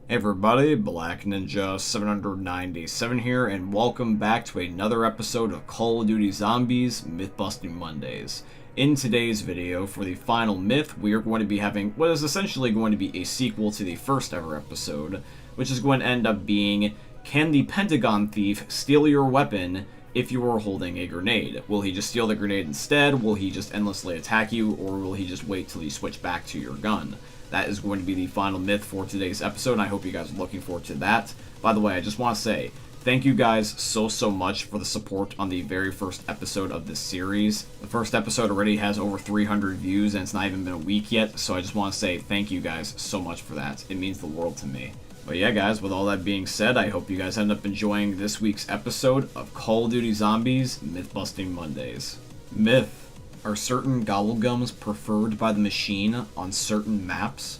Hey everybody, Black Ninja 797 here, and welcome back to another episode of Call of Duty Zombies Myth-Busting Mondays. In today's video, for the final myth, we are going to be having what is essentially going to be a sequel to the first ever episode, which is going to end up being, can the Pentagon Thief steal your weapon if you are holding a grenade? Will he just steal the grenade instead? Will he just endlessly attack you? Or will he just wait till you switch back to your gun? That is going to be the final myth for today's episode, and I hope you guys are looking forward to that. By the way, I just want to say, thank you guys so much for the support on the very first episode of this series. The first episode already has over 300 views, and it's not even been a week yet, so I just want to say thank you guys so much for that. It means the world to me. But yeah, guys, with all that being said, I hope you guys end up enjoying this week's episode of Call of Duty Zombies Myth-Busting Mondays. Myth. Are certain gobblegums preferred by the machine on certain maps?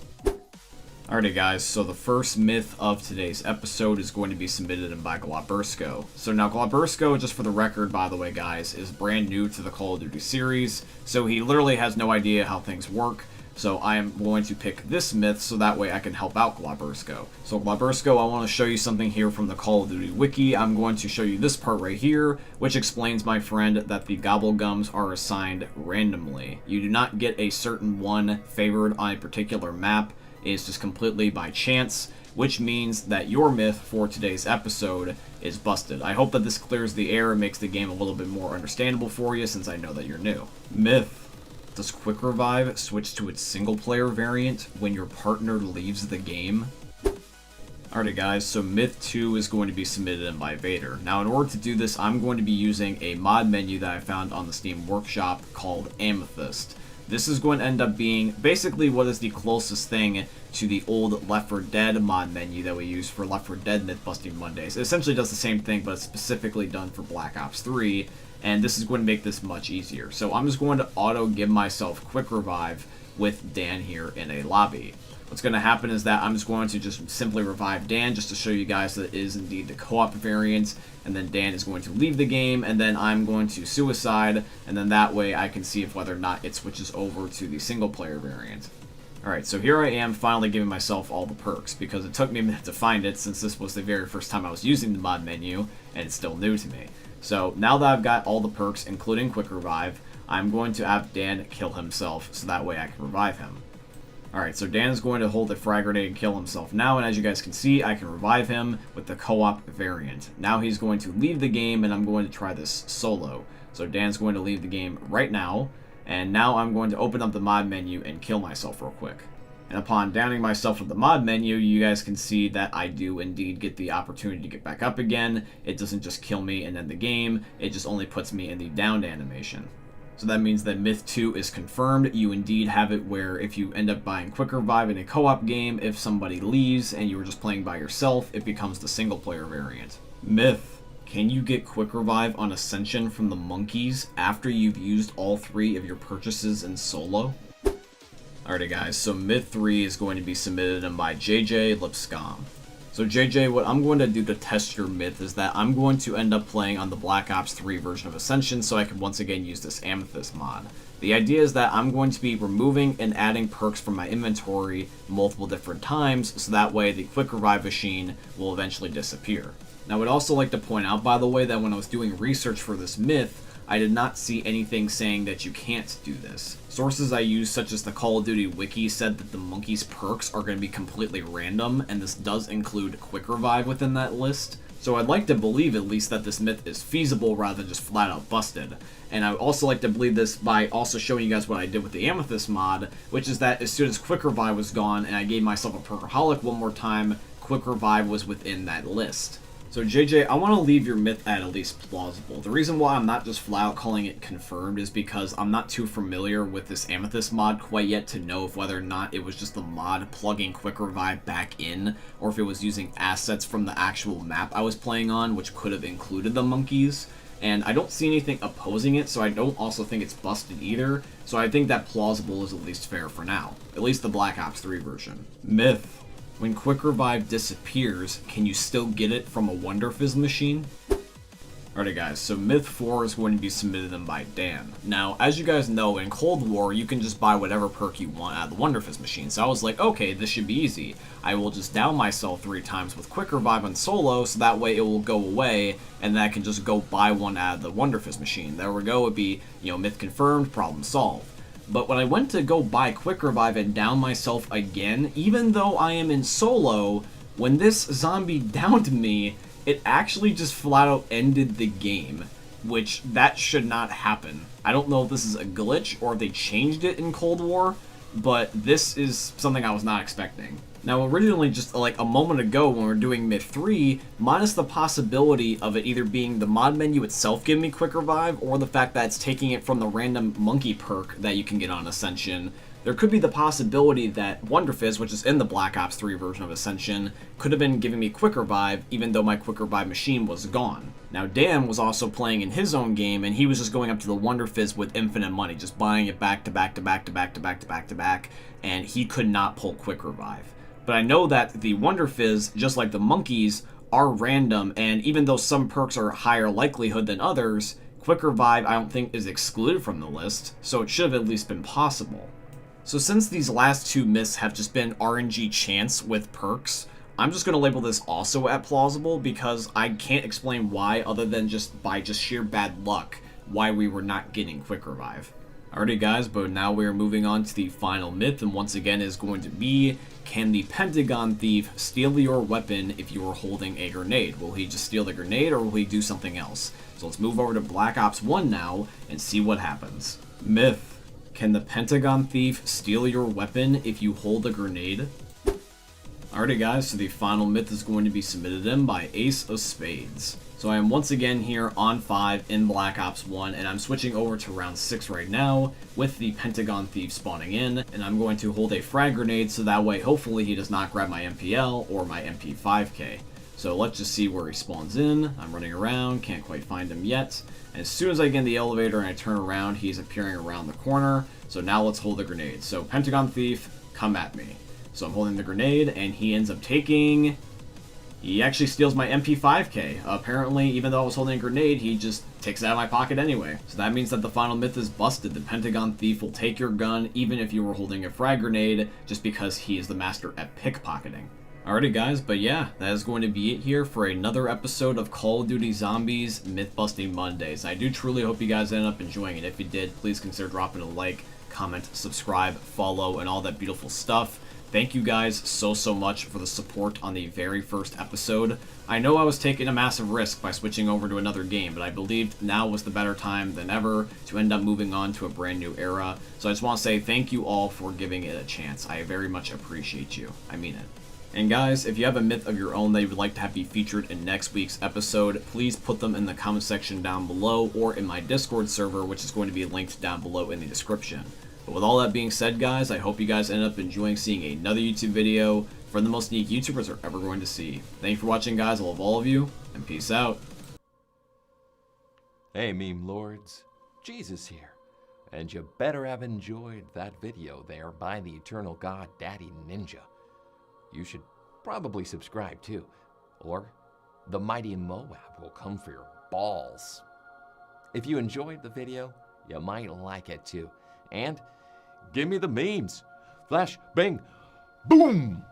Alrighty guys, so the first myth of today's episode is going to be submitted by Glabursko. So now Glabursko, just for the record by the way guys, is brand new to the Call of Duty series, so he literally has no idea how things work. So I am going to pick this myth so that way I can help out Glabursko. So Glabursko, I want to show you something here from the Call of Duty wiki. I'm going to show you this part right here, which explains, my friend, that the gobblegums are assigned randomly. You do not get a certain one favored on a particular map. It's just completely by chance, which means that your myth for today's episode is busted. I hope that this clears the air and makes the game a little bit more understandable for you, since I know that you're new. Myth. Does Quick Revive switch to its single-player variant when your partner leaves the game? Alrighty guys, so Myth 2 is going to be submitted in by Vader. Now in order to do this, I'm going to be using a mod menu that I found on the Steam Workshop called Amethyst. This is going to end up being basically what is the closest thing to the old Left 4 Dead mod menu that we use for Left 4 Dead Myth-Busting Mondays. It essentially does the same thing, but it's specifically done for Black Ops 3. And this is going to make this much easier. So I'm just going to auto give myself Quick Revive with Dan here in a lobby. What's going to happen is that I'm just going to just simply revive Dan just to show you guys that it is indeed the co-op variant, and then Dan is going to leave the game, and then I'm going to suicide, and then that way I can see if whether or not it switches over to the single player variant. Alright, so here I am finally giving myself all the perks, because it took me a minute to find it since this was the very first time I was using the mod menu, and it's still new to me. So now that I've got all the perks, including Quick Revive, I'm going to have Dan kill himself so that way I can revive him. Alright, so Dan is going to hold a frag grenade and kill himself now, and as you guys can see, I can revive him with the co-op variant. Now he's going to leave the game, and I'm going to try this solo. So Dan's going to leave the game right now, and now I'm going to open up the mod menu and kill myself real quick. And upon downing myself with the mod menu, you guys can see that I do indeed get the opportunity to get back up again. It doesn't just kill me and end the game, it just only puts me in the downed animation. So that means that Myth 2 is confirmed. You indeed have it where if you end up buying Quick Revive in a co-op game, if somebody leaves and you were just playing by yourself, it becomes the single player variant. Myth. Can you get Quick Revive on Ascension from the monkeys after you've used all 3 of your purchases in solo? Alrighty guys, so Myth 3 is going to be submitted in by JJ Lipscomb. So JJ, what I'm going to do to test your myth is that I'm going to end up playing on the Black Ops 3 version of Ascension so I can once again use this Amethyst mod. The idea is that I'm going to be removing and adding perks from my inventory multiple different times so that way the Quick Revive machine will eventually disappear. Now I would also like to point out, by the way, that when I was doing research for this myth, I did not see anything saying that you can't do this. Sources I used, such as the Call of Duty wiki, said that the monkeys' perks are going to be completely random, and this does include Quick Revive within that list. So I'd like to believe at least that this myth is feasible rather than just flat out busted. And I would also like to believe this by also showing you guys what I did with the Amethyst mod, which is that as soon as Quick Revive was gone and I gave myself a Perkaholic one more time, Quick Revive was within that list. So JJ, I want to leave your myth at least plausible. The reason why I'm not just flat out calling it confirmed is because I'm not too familiar with this Amethyst mod quite yet to know if whether or not it was just the mod plugging Quick Revive back in, or if it was using assets from the actual map I was playing on, which could have included the monkeys. And I don't see anything opposing it, so I don't also think it's busted either. So I think that plausible is at least fair for now. At least the Black Ops 3 version. Myth. When Quick Revive disappears, can you still get it from a Wonderfizz machine? Alrighty guys, so Myth 4 is going to be submitted in by Dan. Now, as you guys know, in Cold War, you can just buy whatever perk you want out of the Wonderfizz machine. So I was like, okay, this should be easy. I will just down myself 3 times with Quick Revive on solo, so that way it will go away, and then I can just go buy one out of the Wonderfizz machine. There we go, it'd be, Myth confirmed, problem solved. But when I went to go buy Quick Revive and down myself again, even though I am in solo, when this zombie downed me, it actually just flat out ended the game, which that should not happen. I don't know if this is a glitch or if they changed it in Cold War, but this is something I was not expecting. Now, originally, just like a moment ago when we were doing Myth 3, minus the possibility of it either being the mod menu itself giving me Quick Revive, or the fact that it's taking it from the random monkey perk that you can get on Ascension, there could be the possibility that Wonderfizz, which is in the Black Ops 3 version of Ascension, could have been giving me Quick Revive, even though my Quick Revive machine was gone. Now, Dan was also playing in his own game, and he was just going up to the Wonderfizz with infinite money, just buying it back to back to back to back to back to back to back, and he could not pull Quick Revive. But I know that the Wonderfizz, just like the monkeys, are random, and even though some perks are higher likelihood than others, Quick Revive I don't think is excluded from the list, so it should have at least been possible. So since these last 2 myths have just been RNG chance with perks, I'm just going to label this also at plausible because I can't explain why other than just by sheer bad luck why we were not getting Quick Revive. Alrighty guys, but now we are moving on to the final myth, and once again is going to be, can the Pentagon Thief steal your weapon if you are holding a grenade? Will he just steal the grenade or will he do something else? So let's move over to Black Ops 1 now and see what happens. Myth. Can the Pentagon Thief steal your weapon if you hold a grenade? Alrighty guys, so the final myth is going to be submitted in by Ace of Spades. So I am once again here on 5 in Black Ops 1, and I'm switching over to round 6 right now with the Pentagon Thief spawning in, and I'm going to hold a frag grenade so that way hopefully he does not grab my MPL or my MP5K. So let's just see where he spawns in. I'm running around, can't quite find him yet. And as soon as I get in the elevator and I turn around, he's appearing around the corner. So now let's hold the grenade. So Pentagon Thief, come at me. So I'm holding the grenade and he ends up taking... He actually steals my MP5K. Apparently, even though I was holding a grenade, he just takes it out of my pocket anyway. So that means that the final myth is busted. The Pentagon Thief will take your gun even if you were holding a frag grenade just because he is the master at pickpocketing. Alrighty guys, but yeah, that is going to be it here for another episode of Call of Duty Zombies Myth-Busting Mondays. I do truly hope you guys ended up enjoying it. If you did, please consider dropping a like, comment, subscribe, follow, and all that beautiful stuff. Thank you guys so much for the support on the very first episode. I know I was taking a massive risk by switching over to another game, but I believed now was the better time than ever to end up moving on to a brand new era. So I just want to say thank you all for giving it a chance. I very much appreciate you. I mean it. And guys, if you have a myth of your own that you would like to have be featured in next week's episode, please put them in the comment section down below or in my Discord server, which is going to be linked down below in the description. But with all that being said, guys, I hope you guys end up enjoying seeing another YouTube video from the most unique YouTubers are ever going to see. Thank you for watching, guys. I love all of you, and peace out. Hey, meme lords. Jesus here. And you better have enjoyed that video there by the Eternal God Daddy Ninja. You should probably subscribe too, or the mighty Moab will come for your balls. If you enjoyed the video, you might like it too. And give me the memes. Flash, bang, boom!